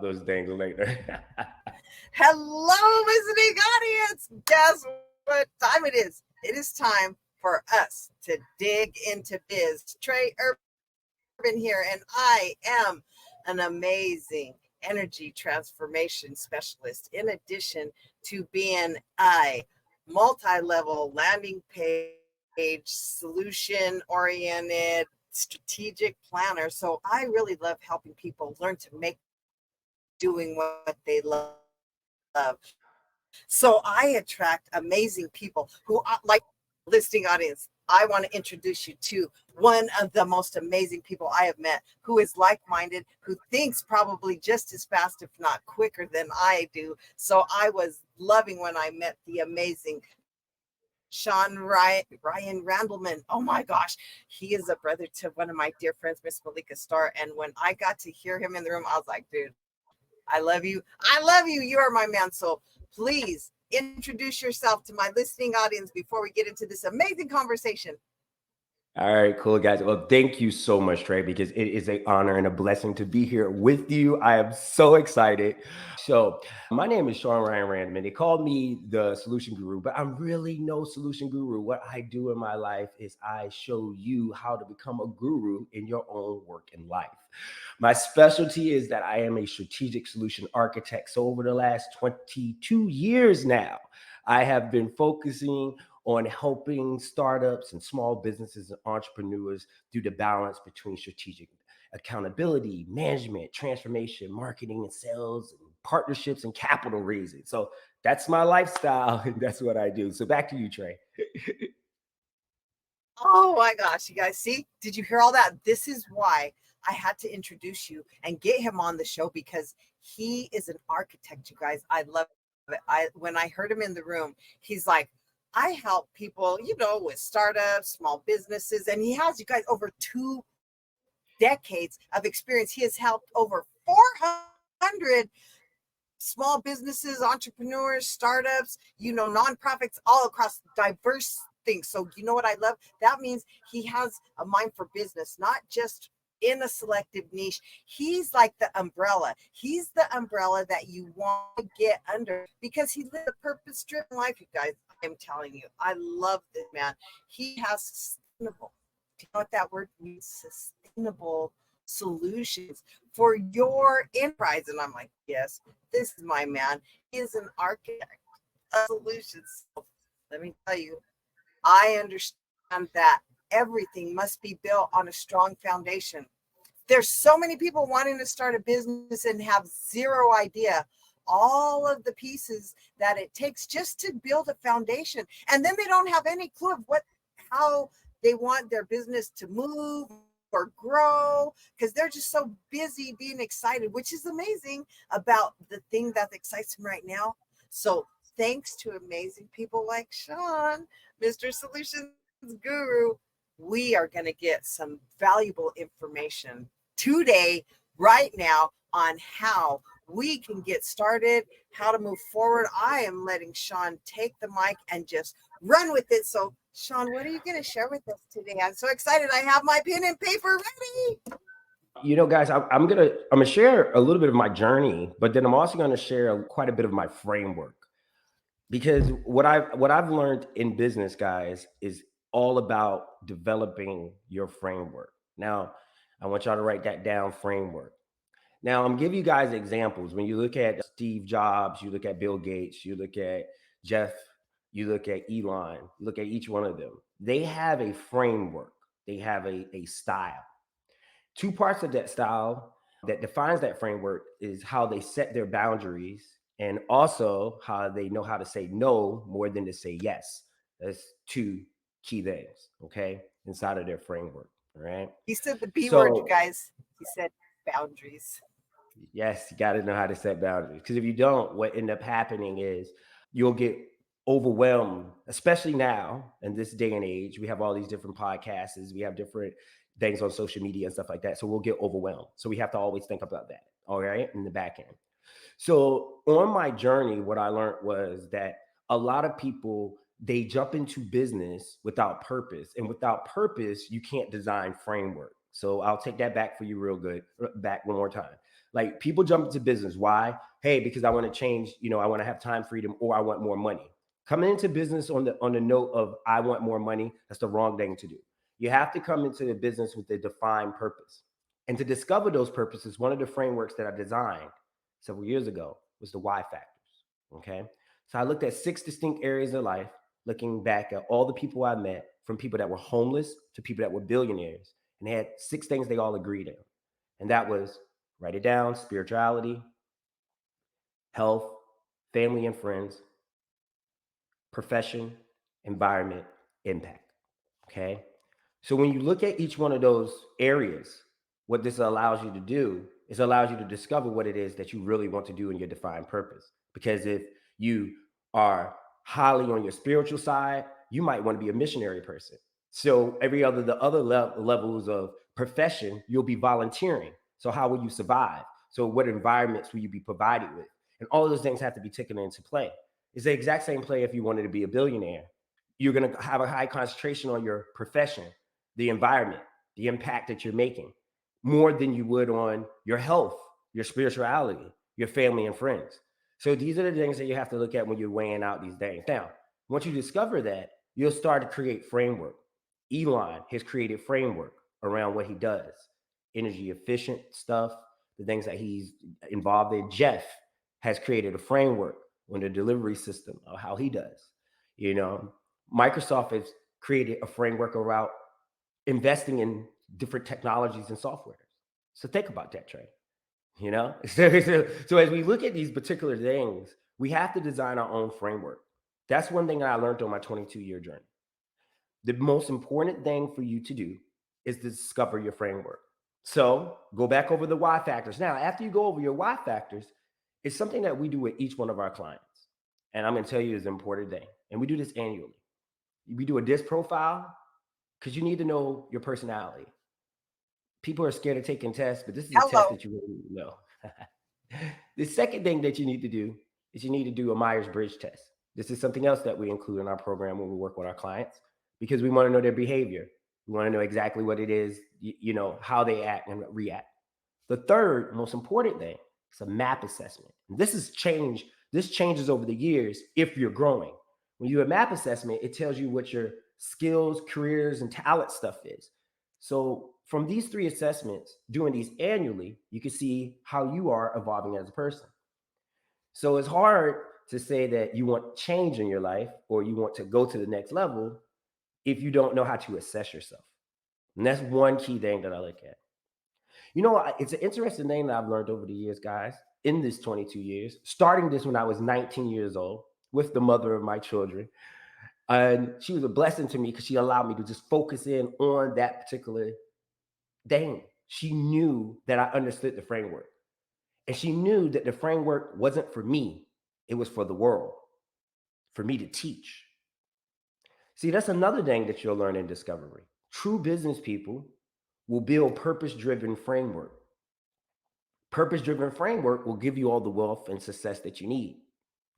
about those things later. Hello, listening audience. Guess what time it is? It is time for us to dig into biz. Trey Urban here, and I am an amazing energy transformation specialist. In addition to being a multi-level landing page, solution-oriented, strategic planner. So I really love helping people learn to make doing what they love. So I attract amazing people who like listening audience. I want to introduce you to one of the most amazing people I have met who is like-minded, who thinks probably just as fast, if not quicker than I do. So I was loving when I met the amazing Shawn Ryan Randleman. Oh my gosh, he is a brother to one of my dear friends, Miss Malika Starr. And when I got to hear him in the room, I was like, dude, I love you. I love you. You are my man. So please introduce yourself to my listening audience before we get into this amazing conversation. All right, cool guys. Well, thank you so much, Trey, because it is an honor and a blessing to be here with you. I am so excited. So, my name is Shawn Ryan Randleman. They call me the solution guru, but I'm really no solution guru. What I do in my life is I show you how to become a guru in your own work and life. My specialty is that I am a strategic solution architect. So, over the last 22 years now, I have been focusing on helping startups and small businesses and entrepreneurs do the balance between strategic accountability, management, transformation, marketing and sales, and partnerships and capital raising. So that's my lifestyle and that's what I do. So back to you, Trey. Oh my gosh, you guys see? Did you hear all that? This is why I had to introduce you and get him on the show because he is an architect, you guys. I love it. When I heard him in the room, he's like, I help people, with startups, small businesses, and he has, you guys, over 2 decades of experience. He has helped over 400 small businesses, entrepreneurs, startups, nonprofits, all across diverse things. So you know what I love? That means he has a mind for business, not just in a selective niche. He's like the umbrella. He's the umbrella that you want to get under because he lives a purpose-driven life, you guys. I am telling you, I love this man. He has sustainable. Do you know what that word means? Sustainable solutions for your enterprise. And I'm like, yes, this is my man. He is an architect of solutions. So let me tell you, I understand that everything must be built on a strong foundation. There's so many people wanting to start a business and have zero idea all of the pieces that it takes just to build a foundation. And then they don't have any clue of how they want their business to move or grow because they're just so busy being excited, which is amazing about the thing that excites them right now. So thanks to amazing people like Shawn, Mr. Solutions Guru, we are going to get some valuable information today, right now, on how we can get started, how to move forward. I am letting Shawn take the mic and just run with it. So, Shawn, what are you going to share with us today? I'm so excited. I have my pen and paper ready. Guys, I'm gonna share a little bit of my journey, but then I'm also gonna share quite a bit of my framework. Because what I've learned in business, guys, is all about developing your framework. Now, I want y'all to write that down, framework. Now, I'm giving you guys examples. When you look at Steve Jobs, you look at Bill Gates, you look at Jeff, you look at Elon, look at each one of them. They have a framework. They have a style. Two parts of that style that defines that framework is how they set their boundaries and also how they know how to say no more than to say yes. That's two key things, okay, inside of their framework. All right. He said the B word, you So, guys. He said boundaries. yes, you got to know how to set boundaries because if you don't, what end up happening is you'll get overwhelmed, especially now in this day and age. We have all these different podcasts, we have different things on social media and stuff like that. So we'll get overwhelmed. So we have to always think about that. All right. In the back end. So on my journey, what I learned was that a lot of people, they jump into business without purpose. And without purpose, you can't design framework. So I'll take that back for you real good. Back one more time. Like people jump into business. Why? Hey, because I want to change, I want to have time freedom or I want more money. Coming into business on the note of I want more money, that's the wrong thing to do. You have to come into the business with a defined purpose. And to discover those purposes, one of the frameworks that I designed several years ago was the why factors. Okay. So I looked at 6 distinct areas of life, looking back at all the people I met, from people that were homeless to people that were billionaires. And they had 6 things they all agreed on. And that was, write it down, spirituality, health, family and friends, profession, environment, impact. Okay. So when you look at each one of those areas, what this allows you to do is allows you to discover what it is that you really want to do in your defined purpose. Because if you are highly on your spiritual side, you might want to be a missionary person. So the other levels of profession, you'll be volunteering. So how will you survive? So what environments will you be provided with? And all of those things have to be taken into play. It's the exact same play if you wanted to be a billionaire. You're going to have a high concentration on your profession, the environment, the impact that you're making, more than you would on your health, your spirituality, your family and friends. So these are the things that you have to look at when you're weighing out these things. Now, once you discover that, you'll start to create framework. Elon has created framework around what he does, energy efficient stuff, the things that he's involved in. Jeff has created a framework on the delivery system of how he does. You know, Microsoft has created a framework around investing in different technologies and softwares. So think about that, Trey. So as we look at these particular things, we have to design our own framework. That's one thing that I learned on my 22-year journey. The most important thing for you to do is to discover your framework. So go back over the why factors. Now, after you go over your why factors, it's something that we do with each one of our clients. And I'm going to tell you is an important thing. And we do this annually. We do a DISC profile because you need to know your personality. People are scared of taking tests, but this is a test Hello. that you really need to know. The second thing that you need to do is you need to do a Myers-Briggs test. This is something else that we include in our program when we work with our clients because we want to know their behavior. We want to know exactly what it is, how they act and react. The third most important thing is a MAP assessment. And this changes over the years if you're growing. When you do a MAP assessment, it tells you what your skills, careers, and talent stuff is. So from these 3 assessments, doing these annually, you can see how you are evolving as a person. So it's hard to say that you want change in your life or you want to go to the next level if you don't know how to assess yourself. And that's one key thing that I look at. It's an interesting thing that I've learned over the years, guys, in this 22 years, starting this when I was 19 years old with the mother of my children. And she was a blessing to me because she allowed me to just focus in on that particular thing. She knew that I understood the framework. And she knew that the framework wasn't for me, it was for the world, for me to teach. See, that's another thing that you'll learn in discovery. True business people will build purpose-driven framework. Purpose-driven framework will give you all the wealth and success that you need.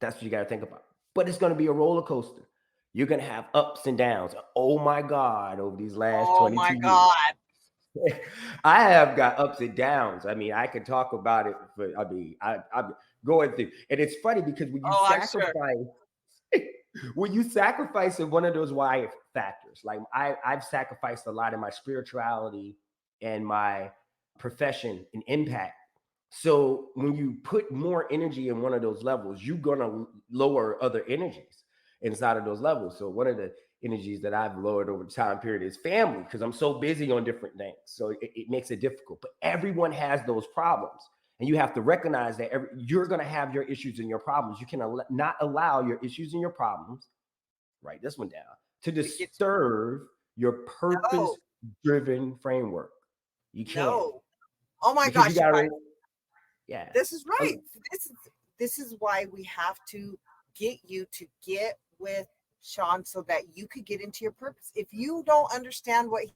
That's what you got to think about. But it's going to be a roller coaster. You're going to have ups and downs. Oh my God, over these last Oh my 22 years. God. I have got ups and downs. I mean, I could talk about it, but I'm going through. And it's funny because Oh, I'm sure. when you sacrifice in one of those why factors, like I've sacrificed a lot in my spirituality and my profession and impact. So when you put more energy in one of those levels, you're gonna lower other energies inside of those levels. So one of the energies that I've lowered over the time period is family because I'm so busy on different things. So it makes it difficult. But everyone has those problems. And you have to recognize that you're going to have your issues and your problems. You can not allow your issues and your problems, write this one down, to disturb your No, purpose-driven framework. You can't. no. Oh my Because you gosh, you got guys. to, yeah. This is Uh, right. This is why we have to get you to get with Shawn so that you could get into your purpose. If you don't understand what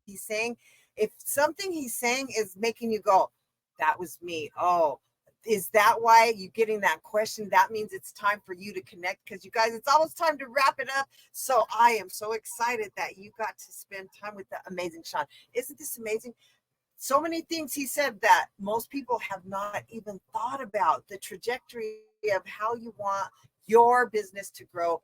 he's saying, if something he's saying is making you go, that was me. Oh, is that why you're getting that question? That means it's time for you to connect because you guys, it's almost time to wrap it up. So I am so excited that you got to spend time with the amazing Shawn. Isn't this amazing? so many things he said that most people have not even thought about. The trajectory of how you want your business to grow,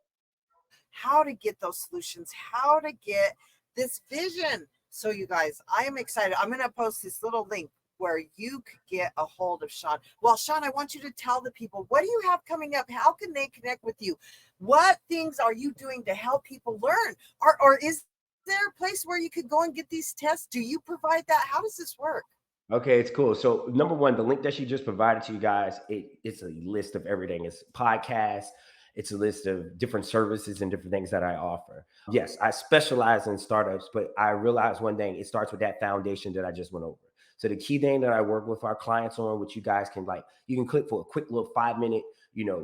how to get those solutions, how to get this vision. So you guys, I am excited. I'm going to post this little link where you could get a hold of Shawn. Well, Shawn, I want you to tell the people, what do you have coming up? How can they connect with you? What things are you doing to help people learn? Or is there a place where you could go and get these tests? Do you provide that? How does this work? Okay, it's cool. So number one, the link that she just provided to you guys, it's a list of everything. It's podcasts, it's a list of different services and different things that I offer. Yes, I specialize in startups, but I realized one thing, it starts with that foundation that I just went over. So the key thing that I work with our clients on, which you guys can you can click for a quick little 5-minute,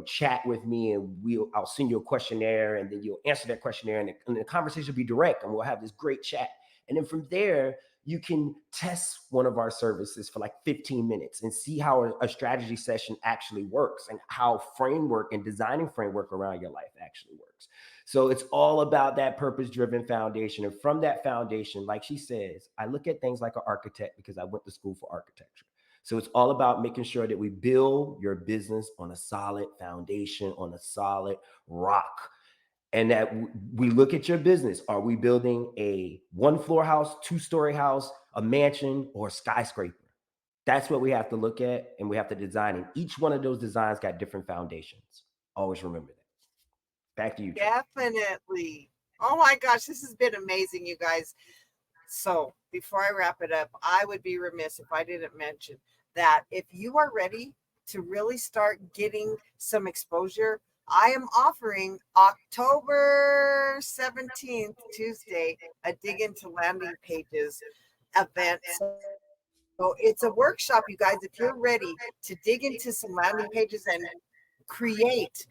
chat with me, and I'll send you a questionnaire, and then you'll answer that questionnaire, and the conversation will be direct, and we'll have this great chat. And then from there, you can test one of our services for like 15 minutes and see how a strategy session actually works, and how framework and designing framework around your life actually works. So it's all about that purpose-driven foundation. And from that foundation, like she says, I look at things like an architect because I went to school for architecture. So it's all about making sure that we build your business on a solid foundation, on a solid rock. And that we look at your business. Are we building a 1-floor house, 2-story house, a mansion, or a skyscraper? That's what we have to look at, and we have to design. And each one of those designs got different foundations. Always remember that. Back to you, Trey. Definitely. Oh my gosh, this has been amazing, you guys. So before I wrap it up, I would be remiss if I didn't mention that if you are ready to really start getting some exposure, I am offering October 17th, Tuesday, a Dig Into Landing Pages event. So it's a workshop, you guys. If you're ready to dig into some landing pages and create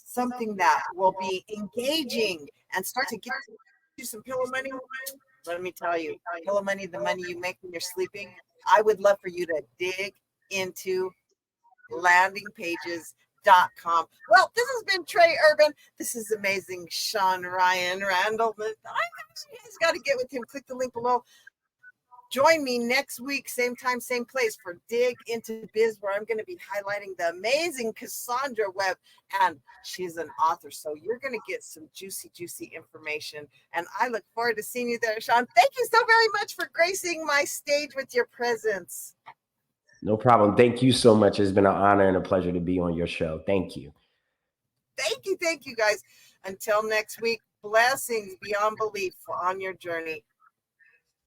something that will be engaging and start to get you some pillow money, let me tell you, pillow money, the money you make when you're sleeping, I would love for you to dig into landingpages.com. Well, this has been Trey Urban. This is amazing Shawn Ryan Randleman. You guys got to get with him. Click the link below. Join me next week, same time, same place, for Dig Into Biz, where I'm going to be highlighting the amazing Cassandra Webb, and she's an author. So you're going to get some juicy, juicy information. And I look forward to seeing you there, Shawn. Thank you so very much for gracing my stage with your presence. No problem. Thank you so much. It's been an honor and a pleasure to be on your show. Thank you. Thank you, guys. Until next week, blessings beyond belief on your journey.